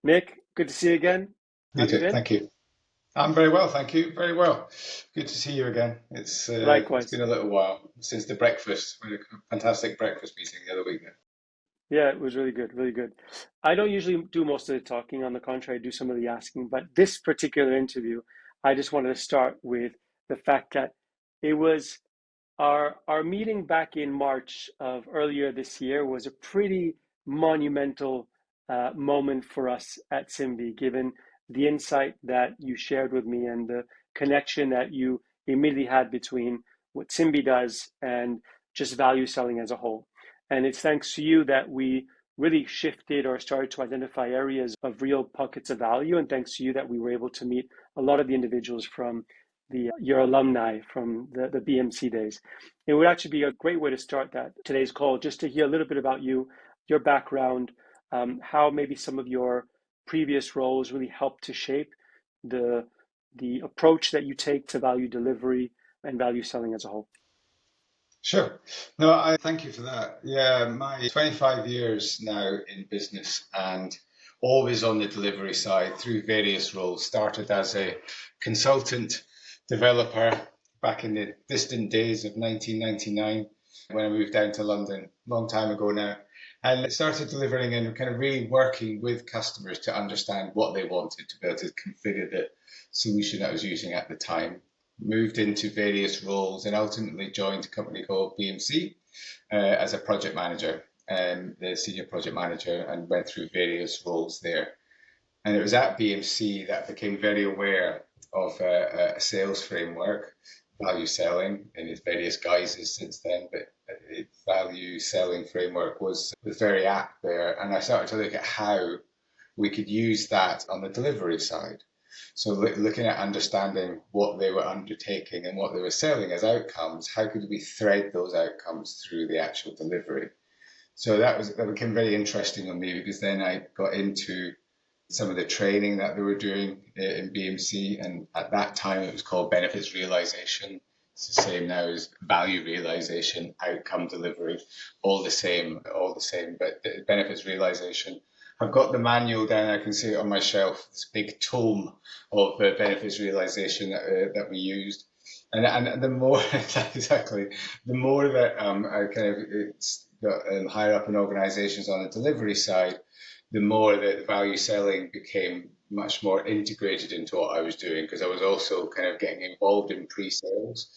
Nick, good to see you again. How You have you too. been? Thank you. I'm very well, thank you. Very well. Good to see you again. It's Likewise. been a little while since the breakfast. We had a fantastic breakfast meeting the other week. Yeah, it was really good, really good. I don't usually do most of the talking. On the contrary, I do some of the asking. But this particular interview, I just wanted to start with the fact that it was our meeting back in March of earlier this year was a pretty monumental moment for us at Simbi, given the insight that you shared with me and the connection that you immediately had between what Simbi does and just value selling as a whole. And it's thanks to you that we really shifted or started to identify areas of real pockets of value. And thanks to you that we were able to meet a lot of the individuals from your alumni from the BMC days. It would actually be a great way to start that today's call, just to hear a little bit about you, your background, how maybe some of your previous roles really helped to shape the the approach that you take to value delivery and value selling as a whole. Sure. No, I thank you for that. Yeah, my 25 years now in business and always on the delivery side through various roles. Started as a consultant developer back in the distant days of 1999 when I moved down to London, long time ago now. And started delivering and kind of really working with customers to understand what they wanted to be able to configure the solution I was using at the time. Moved into various roles and ultimately joined a company called BMC as a project manager, the senior project manager, and went through various roles there. And it was at BMC that I became very aware of a sales framework, value selling in its various guises since then, but the value selling framework was very apt there. And I started to look at how we could use that on the delivery side. So looking at understanding what they were undertaking and what they were selling as outcomes, how could we thread those outcomes through the actual delivery? So that became very interesting on me because then I got into some of the training that they were doing in BMC, and at that time it was called benefits realization. It's the same now as value realization, outcome delivery, all the same. But the benefits realization, I've got the manual down. I can see it on my shelf. This big tome of benefits realization that we used, and the more exactly, the more that I kind of it's got higher up in organisations on the delivery side, the more that the value selling became much more integrated into what I was doing because I was also kind of getting involved in pre-sales,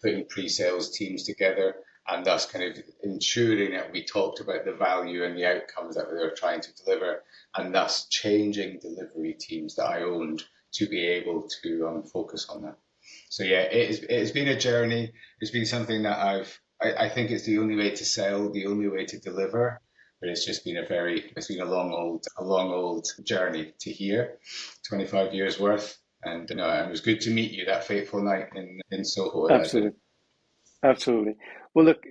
putting pre-sales teams together, and thus kind of ensuring that we talked about the value and the outcomes that we were trying to deliver, and thus changing delivery teams that I owned to be able to focus on that. So yeah, it's been a journey. It's been something that I think it's the only way to sell, the only way to deliver. But it's just been it's been a long old journey to here, 25 years worth. And it was good to meet you that fateful night in Soho at that dinner. Absolutely, absolutely. Well, look,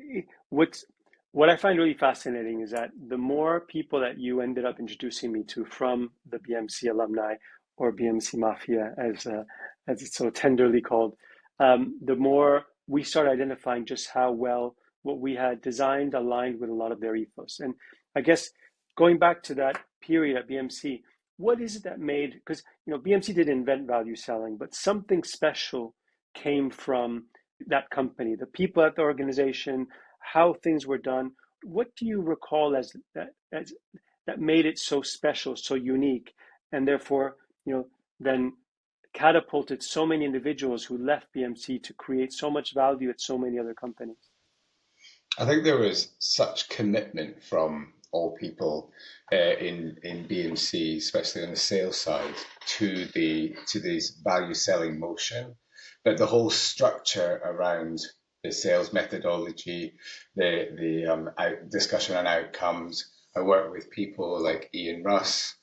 what's what I find really fascinating is that the more people that you ended up introducing me to from the BMC alumni or BMC Mafia, as it's so tenderly called, the more we start identifying just how well what we had designed aligned with a lot of their ethos. And I guess going back to that period at BMC, what is it that made, because BMC did invent value selling, but something special came from that company, the people at the organization, how things were done. What do you recall as that made it so special, so unique, and therefore, then catapulted so many individuals who left BMC to create so much value at so many other companies? I think there was such commitment from all people in BMC, especially on the sales side, to this value selling motion. But the whole structure around the sales methodology, the discussion on outcomes. I work with people like Ian Russ,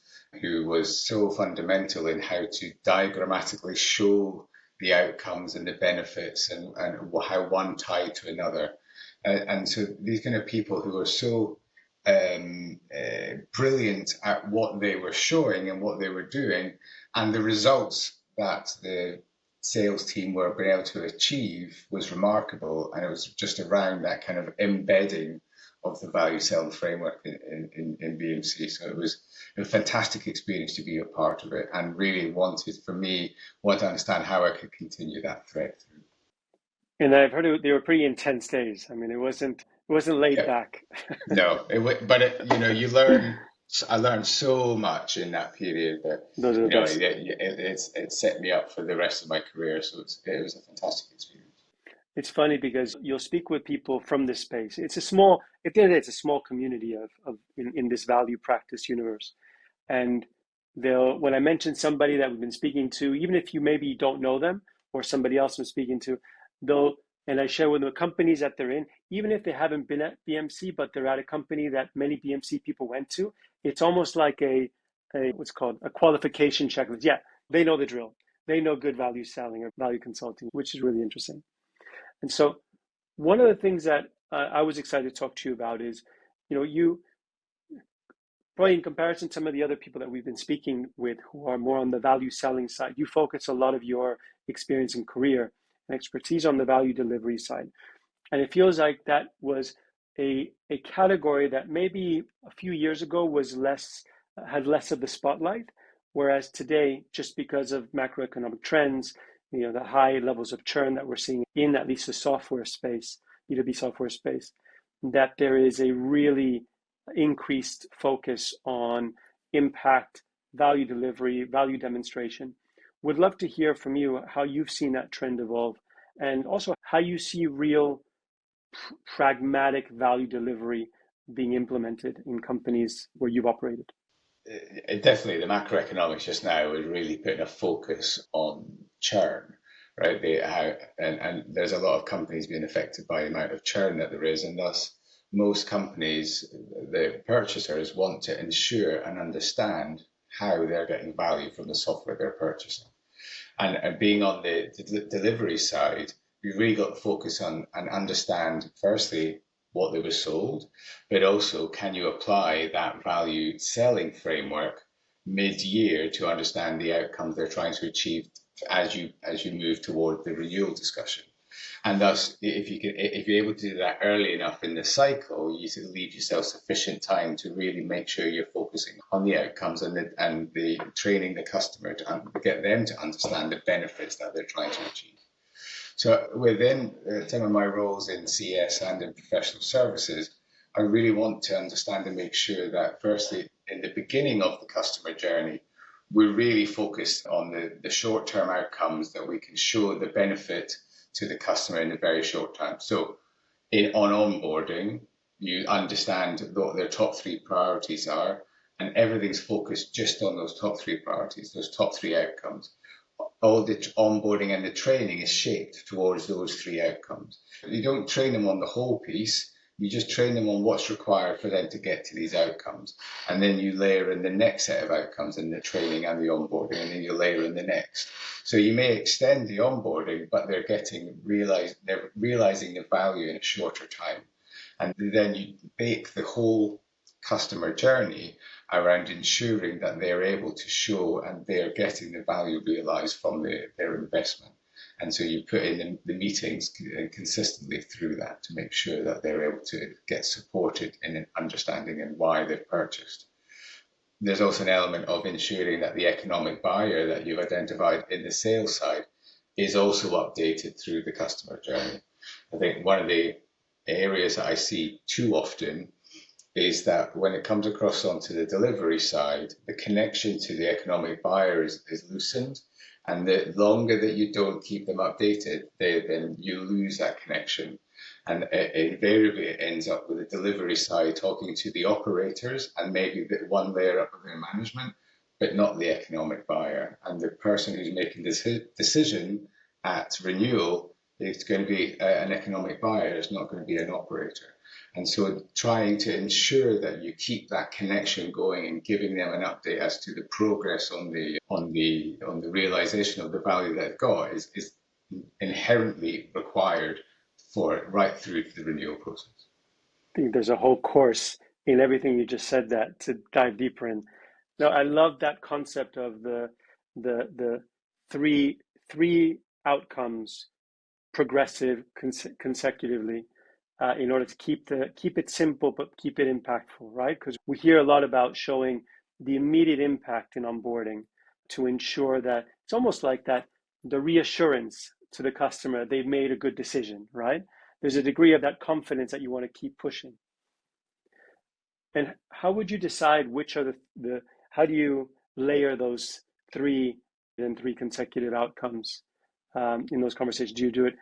who was so fundamental in how to diagrammatically show the outcomes and the benefits and how one tied to another. And so these kind of people who are so brilliant at what they were showing and what they were doing, and the results that the sales team were being able to achieve was remarkable. And it was just around that kind of embedding the value selling framework in BMC. So it was a fantastic experience to be a part of it, and really want to understand how I could continue that thread through. And I've heard they were pretty intense days. I mean, it wasn't laid Yeah, back. no, but you learn. I learned so much in that period that Those are the best. it set me up for the rest of my career. So it was a fantastic experience. It's funny because you'll speak with people from this space. At the end of the day, it's a small community in this value practice universe. And when I mention somebody that we've been speaking to, even if you maybe don't know them or somebody else I'm speaking to, and I share with them the companies that they're in, even if they haven't been at BMC, but they're at a company that many BMC people went to, it's almost like a what's called a qualification checklist. Yeah, they know the drill. They know good value selling or value consulting, which is really interesting. And so one of the things that I was excited to talk to you about is, you probably in comparison to some of the other people that we've been speaking with who are more on the value selling side, you focus a lot of your experience and career and expertise on the value delivery side. And it feels like that was a category that maybe a few years ago had less of the spotlight, whereas today, just because of macroeconomic trends, the high levels of churn that we're seeing in at least the software space, B2B software space, that there is a really increased focus on impact, value delivery, value demonstration. Would love to hear from you how you've seen that trend evolve, and also how you see real pragmatic value delivery being implemented in companies where you've operated. Definitely, the macroeconomics just now is really putting a focus on churn, right? And there's a lot of companies being affected by the amount of churn that there is, and thus most companies, the purchasers want to ensure and understand how they're getting value from the software they're purchasing. And being on the delivery side, we really got to focus on and understand, firstly, what they were sold, but also can you apply that value selling framework mid-year to understand the outcomes they're trying to achieve as you move toward the renewal discussion. And thus, if you're able to do that early enough in the cycle, you leave yourself sufficient time to really make sure you're focusing on the outcomes and the training the customer to get them to understand the benefits that they're trying to achieve. So within some of my roles in CS and in professional services, I really want to understand and make sure that firstly, in the beginning of the customer journey, we're really focused on the short-term outcomes that we can show the benefit to the customer in a very short time. So on onboarding, you understand what their top three priorities are, and everything's focused just on those top three priorities, those top three outcomes. All the onboarding and the training is shaped towards those three outcomes. You don't train them on the whole piece, you just train them on what's required for them to get to these outcomes. And then you layer in the next set of outcomes in the training and the onboarding, and then you layer in the next. So you may extend the onboarding, but they're realizing the value in a shorter time. And then you bake the whole customer journey around ensuring that they're able to show and they're getting the value realized from their investment. And so you put in the meetings consistently through that to make sure that they're able to get supported in understanding and why they've purchased. There's also an element of ensuring that the economic buyer that you've identified in the sales side is also updated through the customer journey. I think one of the areas that I see too often is that when it comes across onto the delivery side, the connection to the economic buyer is loosened. And the longer that you don't keep them updated, then you lose that connection. And invariably it ends up with the delivery side talking to the operators and maybe one layer up of their management, but not the economic buyer. And the person who's making this decision at renewal is going to be an economic buyer, it's not going to be an operator. And so trying to ensure that you keep that connection going and giving them an update as to the progress on the realization of the value they've got is inherently required for right through to the renewal process. I think there's a whole course in everything you just said that to dive deeper in. Now, I love that concept of the three outcomes progressive consecutively. in order to keep it simple but keep it impactful, right? Because we hear a lot about showing the immediate impact in onboarding to ensure that it's almost like that the reassurance to the customer they've made a good decision, right? There's a degree of that confidence that you want to keep pushing. And how would you decide which are the how do you layer those three and three consecutive outcomes in those conversations? Do you do it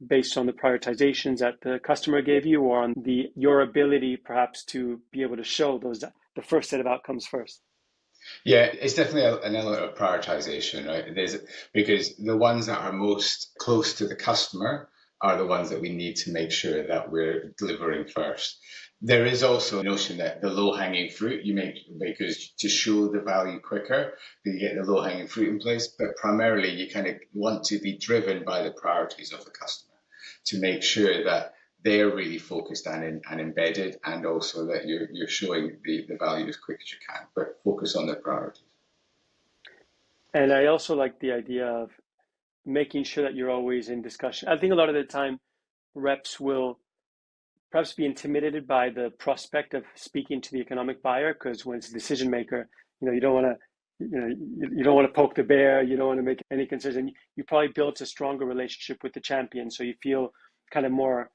based on the prioritizations that the customer gave you, or on your ability perhaps to be able to show those the first set of outcomes first? Yeah, it's definitely an element of prioritization, right? Because the ones that are most close to the customer are the ones that we need to make sure that we're delivering first. There is also a notion that the low-hanging fruit you make because to show the value quicker, you get the low-hanging fruit in place. But primarily, you kind of want to be driven by the priorities of the customer to make sure that they're really focused and embedded, and also that you're showing the value as quick as you can, but focus on the priorities. And I also like the idea of making sure that you're always in discussion. I think a lot of the time reps will perhaps be intimidated by the prospect of speaking to the economic buyer, because when it's a decision maker, you don't want to you don't want to poke the bear, you don't want to make any concerns, and you probably built a stronger relationship with the champion, so you feel kind of more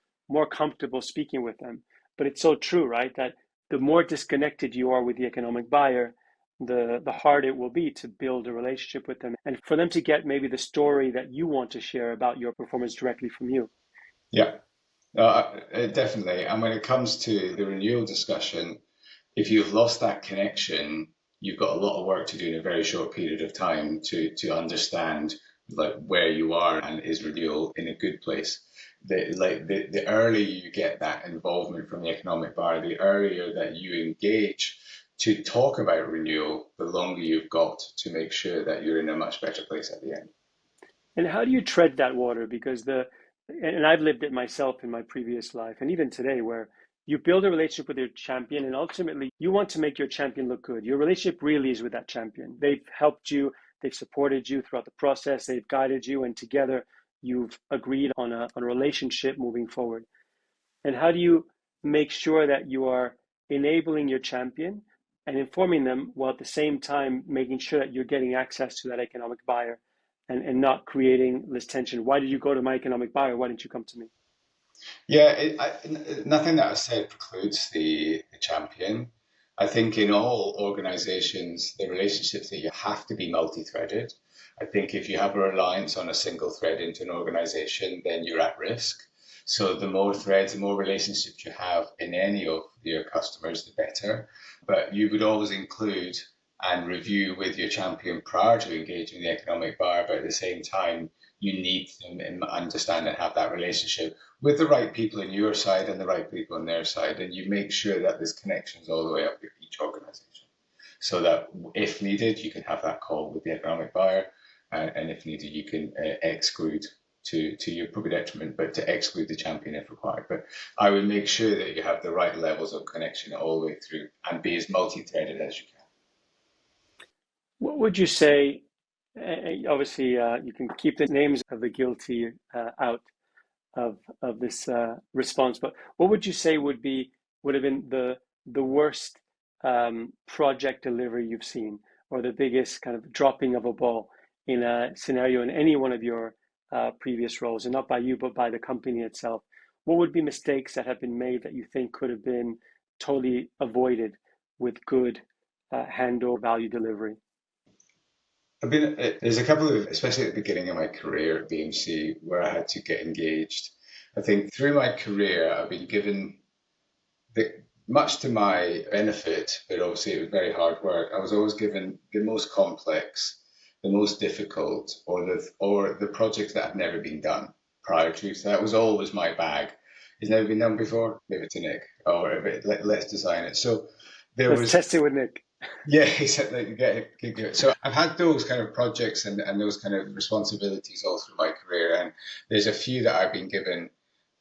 comfortable speaking with them. But it's so true, right, that the more disconnected you are with the economic buyer, the harder it will be to build a relationship with them and for them to get maybe the story that you want to share about your performance directly from you. Yeah, definitely. And when it comes to the renewal discussion, if you've lost that connection, you've got a lot of work to do in a very short period of time to understand like where you are and is renewal in a good place. The earlier you get that involvement from the economic buyer, the earlier that you engage to talk about renewal, the longer you've got to make sure that you're in a much better place at the end. And how do you tread that water? Because and I've lived it myself in my previous life, and even today, where you build a relationship with your champion, and ultimately you want to make your champion look good. Your relationship really is with that champion. They've helped you, they've supported you throughout the process, they've guided you, and together you've agreed on a relationship moving forward. And how do you make sure that you are enabling your champion and informing them, while at the same time making sure that you're getting access to that economic buyer, and not creating this tension? Why did you go to my economic buyer? Why didn't you come to me? Yeah, nothing that I said precludes the champion. I think in all organizations, the relationships that you have to be multi-threaded. I think if you have a reliance on a single thread into an organization, then you're at risk. So the more threads, the more relationships you have in any of your customers, the better. But you would always include and review with your champion prior to engaging the economic buyer, but at the same time, you need them to understand and have that relationship with the right people on your side and the right people on their side, and you make sure that there's connections all the way up with each organization, so that if needed, you can have that call with the economic buyer, and if needed, you can exclude to your probably detriment, but to exclude the champion if required. But I would make sure that you have the right levels of connection all the way through and be as multi-threaded as you can. What would you say? Obviously, you can keep the names of the guilty out of this response, but what would you say would have been the worst project delivery you've seen, or the biggest kind of dropping of a ball in a scenario in any one of your previous roles, and not by you, but by the company itself? What would be mistakes that have been made that you think could have been totally avoided with good handle value delivery? There's a couple of, especially at the beginning of my career at BMC, where I had to get engaged. I think through my career, I've been given much to my benefit, but obviously it was very hard work. I was always given the most complex, the most difficult, or the projects that had never been done prior to. So that was always my bag. It's never been done before. Give it to Nick, or let's design it. So there Let's was. test it with Nick. Yeah, exactly. Get good. So I've had those kind of projects and those kind of responsibilities all through my career, and there's a few that I've been given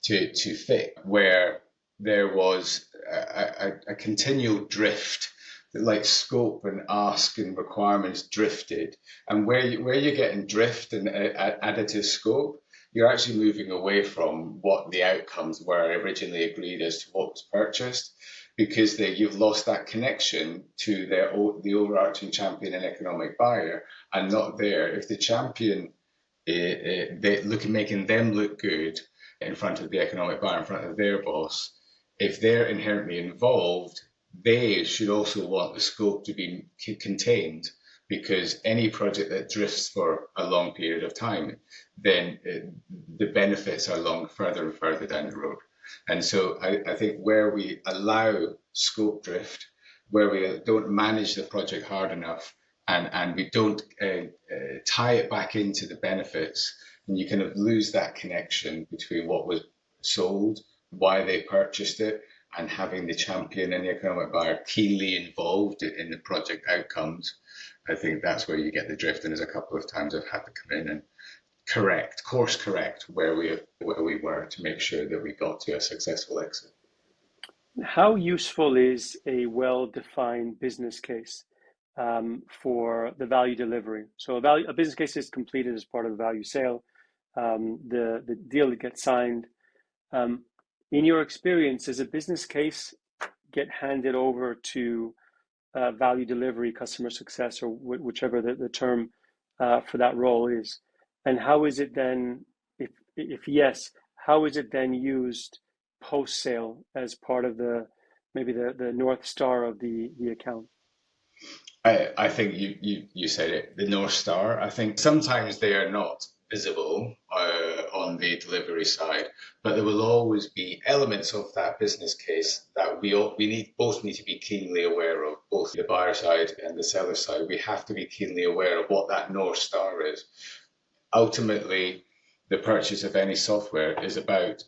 to fit where there was a continual drift, like scope and ask and requirements drifted, and where you're getting drift and additive scope, you're actually moving away from what the outcomes were originally agreed as to what was purchased, because you've lost that connection to the overarching champion and economic buyer, and not there. If the champion, making them look good in front of the economic buyer, in front of their boss, if they're inherently involved, they should also want the scope to be contained, because any project that drifts for a long period of time, then the benefits are long further and further down the road. And so I think where we allow scope drift, where we don't manage the project hard enough, and we don't tie it back into the benefits, and you kind of lose that connection between what was sold, why they purchased it, and having the champion and the economic buyer keenly involved in the project outcomes. I think that's where you get the drift. And there's a couple of times I've had to come in and course correct where we were to make sure that we got to a successful exit. How useful is a well-defined business case for the value delivery? So a business case is completed as part of the value sale. The deal that gets signed. In your experience, does a business case get handed over to value delivery, customer success, or whichever the term for that role is? And how is it then, if yes, how is it then used post sale as part of maybe the North Star of the account? I think you said it, the North Star. I think sometimes they are not visible on the delivery side, but there will always be elements of that business case that we both need to be keenly aware of, both the buyer side and the seller side. We have to be keenly aware of what that North Star is. Ultimately, the purchase of any software is about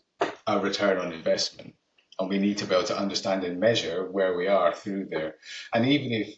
a return on investment, and we need to be able to understand and measure where we are through there. And even if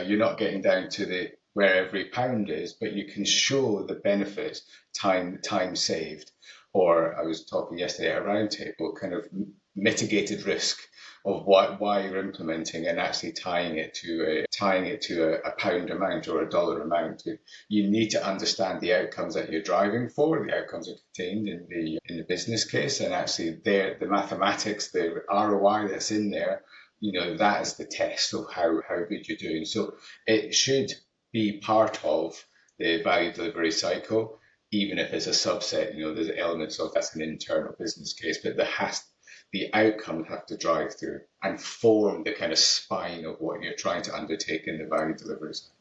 you're not getting down to the where every pound is, but you can show the benefits, time saved, or I was talking yesterday at a roundtable, kind of mitigated risk of why you're implementing, and actually tying it to a pound amount or a dollar amount. You need to understand the outcomes that you're driving for. The outcomes are contained in the business case, and actually the mathematics, the ROI that's in there. That is the test of how good you're doing. So it should be part of the value delivery cycle, even if it's a subset. There's elements of that's an internal business case, but the outcomes have to drive through and form the kind of spine of what you're trying to undertake in the value delivery side.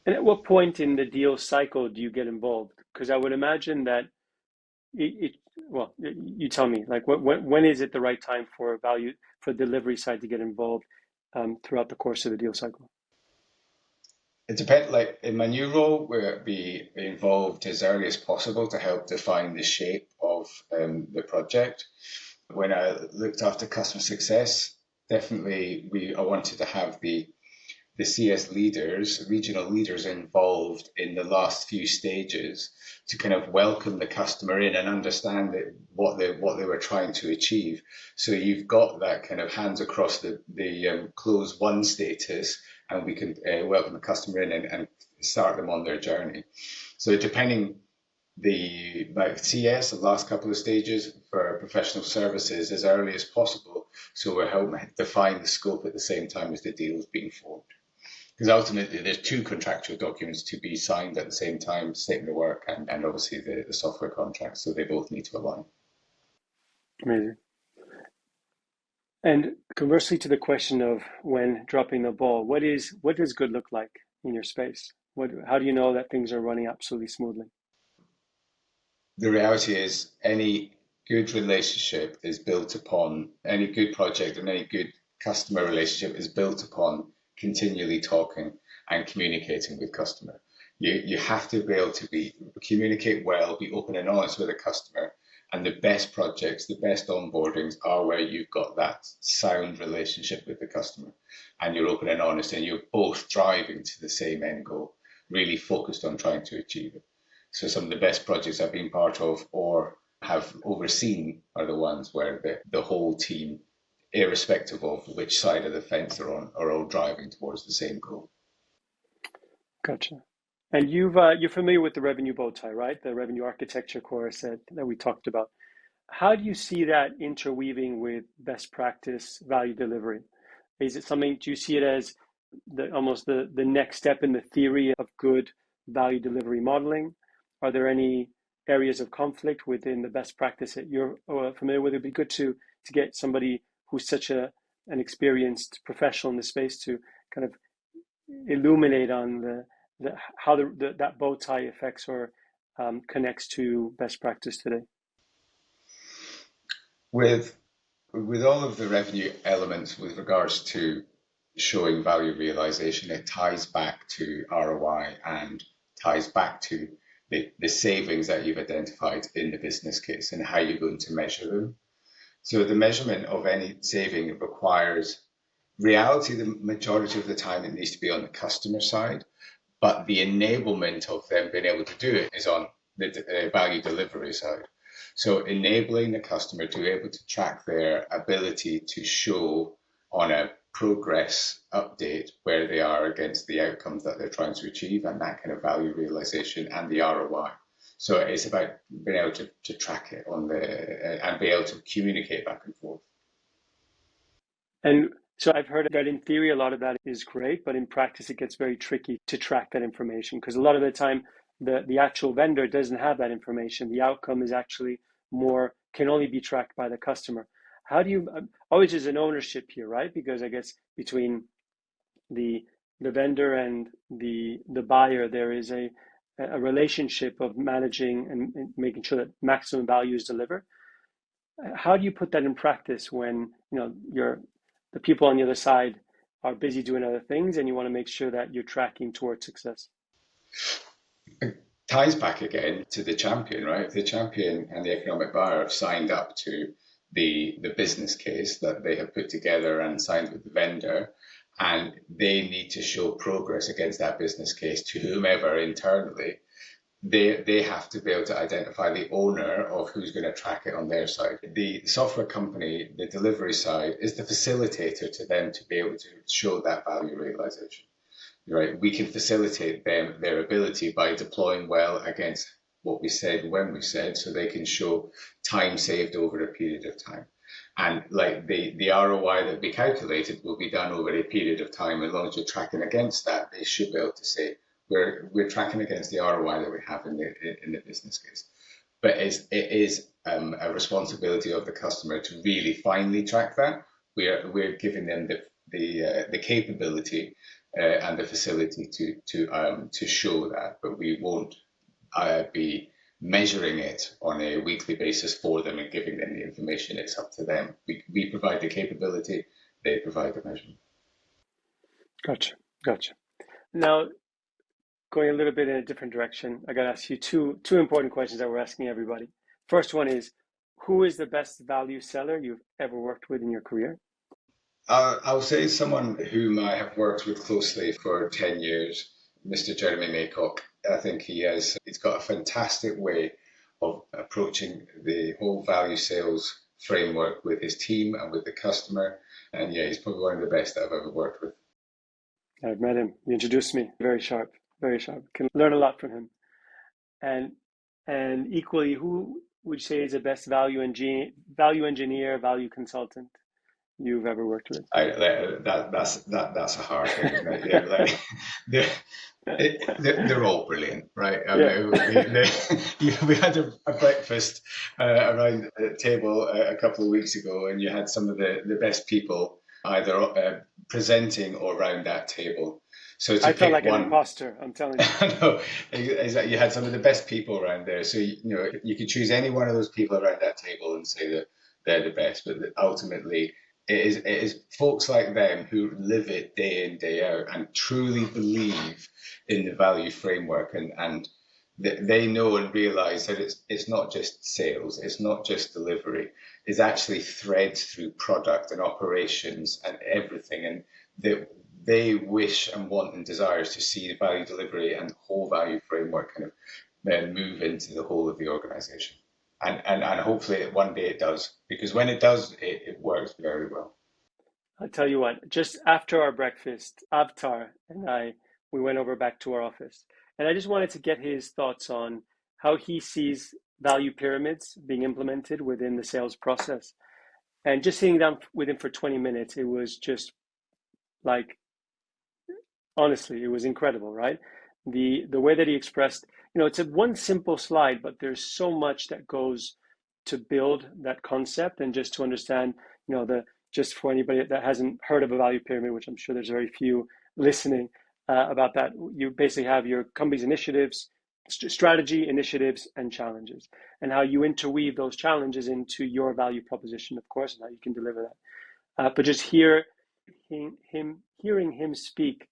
And at what point in the deal cycle do you get involved? Because I would imagine that well, you tell me, like when is it the right time for delivery side to get involved throughout the course of the deal cycle? It depends. Like in my new role, where be involved as early as possible to help define the shape of the project. When I looked after customer success, definitely I wanted to have the CS leaders, regional leaders involved in the last few stages to kind of welcome the customer in and understand what they were trying to achieve. So you've got that kind of hands across the close one status, and we can welcome the customer in and start them on their journey. So depending like CS, the last couple of stages for professional services as early as possible. So we're helping define the scope at the same time as the deal is being formed. Because ultimately there's two contractual documents to be signed at the same time, statement of work and obviously the software contract. So they both need to align. Amazing. And conversely to the question of when dropping the ball, what does good look like in your space? How do you know that things are running absolutely smoothly? The reality is any good relationship is built upon, any good project and any good customer relationship is built upon continually talking and communicating with customer. You have to be able to communicate well, be open and honest with a customer. And the best projects, the best onboardings are where you've got that sound relationship with the customer and you're open and honest and you're both driving to the same end goal, really focused on trying to achieve it. So some of the best projects I've been part of or have overseen are the ones where the whole team, irrespective of which side of the fence they're on, are all driving towards the same goal. Gotcha. And you're familiar with the revenue bow tie, right? The revenue architecture course that we talked about. How do you see that interweaving with best practice value delivery? Is it something, do you see it as almost the next step in the theory of good value delivery modeling? Are there any areas of conflict within the best practice that you're familiar with? It'd be good to get somebody who's such an experienced professional in the space to kind of illuminate on how that bow tie affects or connects to best practice today. With all of the revenue elements with regards to showing value realization, it ties back to ROI and ties back to the savings that you've identified in the business case and how you're going to measure them. So the measurement of any saving requires reality. The majority of the time, it needs to be on the customer side, but the enablement of them being able to do it is on the value delivery side. So enabling the customer to be able to track their ability to show on a progress update where they are against the outcomes that they're trying to achieve and that kind of value realization and the ROI. So it's about being able to track it on and be able to communicate back and forth. And so I've heard that in theory, a lot of that is great, but in practice, it gets very tricky to track that information because a lot of the time, the actual vendor doesn't have that information. The outcome is actually can only be tracked by the customer. How do you, always is an ownership here, right? Because I guess between the vendor and the buyer, there is a relationship of managing and making sure that maximum value is delivered. How do you put that in practice when the people on the other side are busy doing other things and you want to make sure that you're tracking towards success? It ties back again to the champion, right? If the champion and the economic buyer have signed up to the business case that they have put together and signed with the vendor, and they need to show progress against that business case to whomever internally, they have to be able to identify the owner of who's going to track it on their side. The software company, the delivery side, is the facilitator to them to be able to show that value realization. Right? We can facilitate their ability by deploying well against what we said when we said, so they can show time saved over a period of time. And like the ROI that we calculated will be done over a period of time. As long as you're tracking against that, they should be able to say we're tracking against the ROI that we have in the business case. But it is a responsibility of the customer to really finely track that. We're giving them the capability and the facility to show that, but we won't be measuring it on a weekly basis for them and giving them the information. It's up to them. We provide the capability, they provide the measurement. Gotcha. Now, going a little bit in a different direction, I got to ask you two important questions that we're asking everybody. First one is, who is the best value seller you've ever worked with in your career? I'll say someone whom I have worked with closely for 10 years, Mr. Jeremy Maycock. I think he's got a fantastic way of approaching the whole value sales framework with his team and with the customer. And yeah, he's probably one of the best that I've ever worked with. I've met him. He introduced me. Very sharp, very sharp. Can learn a lot from him. And equally, who would you say is the best value engineer, value consultant you've ever worked with? That's a hard thing, isn't it? Yeah, like, they're all brilliant, right? I Yeah. mean, we had a breakfast around the table a couple of weeks ago, and you had some of the best people either presenting or around that table. So to I felt pick like an one, imposter, I'm telling you. no, exactly, you had some of the best people around there. So you could choose any one of those people around that table and say that they're the best, but ultimately it is folks like them who live it day in, day out and truly believe in the value framework and they know and realize that it's not just sales, it's not just delivery, it's actually threads through product and operations and everything. And they wish and want and desire to see the value delivery and the whole value framework kind of then move into the whole of the organization. And hopefully one day it does, because when it does, it works very well. I'll tell you what, just after our breakfast, Avtar and I, we went over back to our office. And I just wanted to get his thoughts on how he sees value pyramids being implemented within the sales process. And just sitting down with him for 20 minutes, it was just like, honestly, it was incredible, right? The way that he expressed, it's a one simple slide, but there's so much that goes to build that concept and just to understand, the just for anybody that hasn't heard of a value pyramid, which I'm sure there's very few listening about that, you basically have your company's initiatives, strategy, initiatives, and challenges, and how you interweave those challenges into your value proposition, of course, and how you can deliver that. But just hearing him speak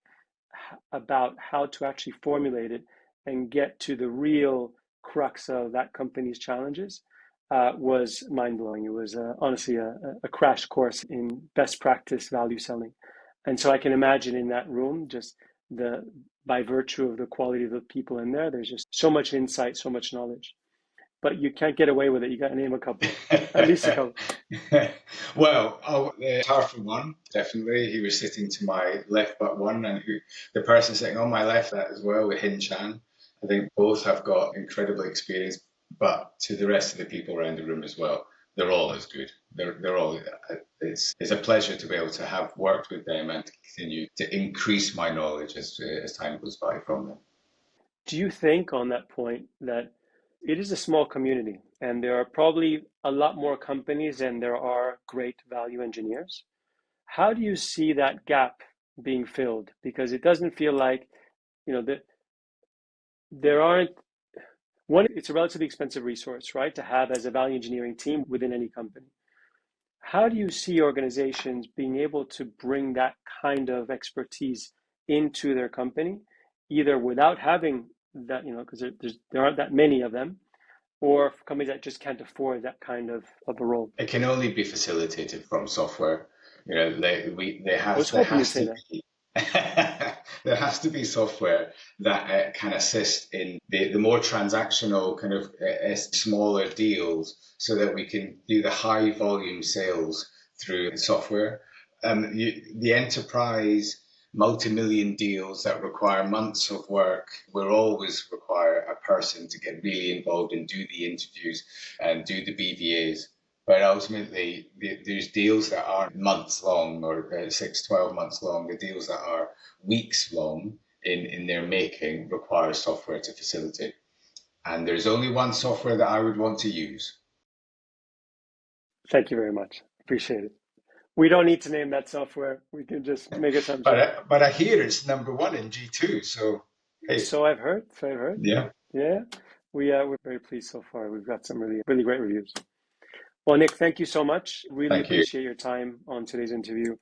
about how to actually formulate it and get to the real crux of that company's challenges was mind-blowing. It was honestly a crash course in best practice value selling. And so I can imagine in that room, just by virtue of the quality of the people in there, there's just so much insight, so much knowledge. But you can't get away with it. You got to name a couple, at least a couple. Well, the powerful one, definitely. He was sitting to my left but one, and the person sitting on my left that as well, with Hin Chan. I think both have got incredible experience, but to the rest of the people around the room as well, they're all as good. They're all. It's a pleasure to be able to have worked with them and to continue to increase my knowledge as time goes by from them. Do you think on that point that it is a small community and there are probably a lot more companies than there are great value engineers? How do you see that gap being filled? Because it doesn't feel like, that there aren't one, it's a relatively expensive resource, right, to have as a value engineering team within any company. How do you see organizations being able to bring that kind of expertise into their company, either without having that, because there aren't that many of them, or companies that just can't afford that kind of a role? It can only be facilitated from software. I was there hoping you'd has say to that. be there has to be software that can assist in the more transactional kind of smaller deals, so that we can do the high volume sales through the software. The enterprise multi-million deals that require months of work will always require a person to get really involved and do the interviews and do the BVAs. But ultimately, there's deals that are months long, or 6, 12 months long. The deals that are weeks long in their making require software to facilitate. And there's only one software that I would want to use. Thank you very much. Appreciate it. We don't need to name that software. We can just make assumptions. But I hear it's number one in G2. So, hey, So I've heard. So I've heard. yeah, Yeah. We're very pleased so far. We've got some really great reviews. Well, Nik, thank you so much. Really thank you. appreciate your time on today's interview.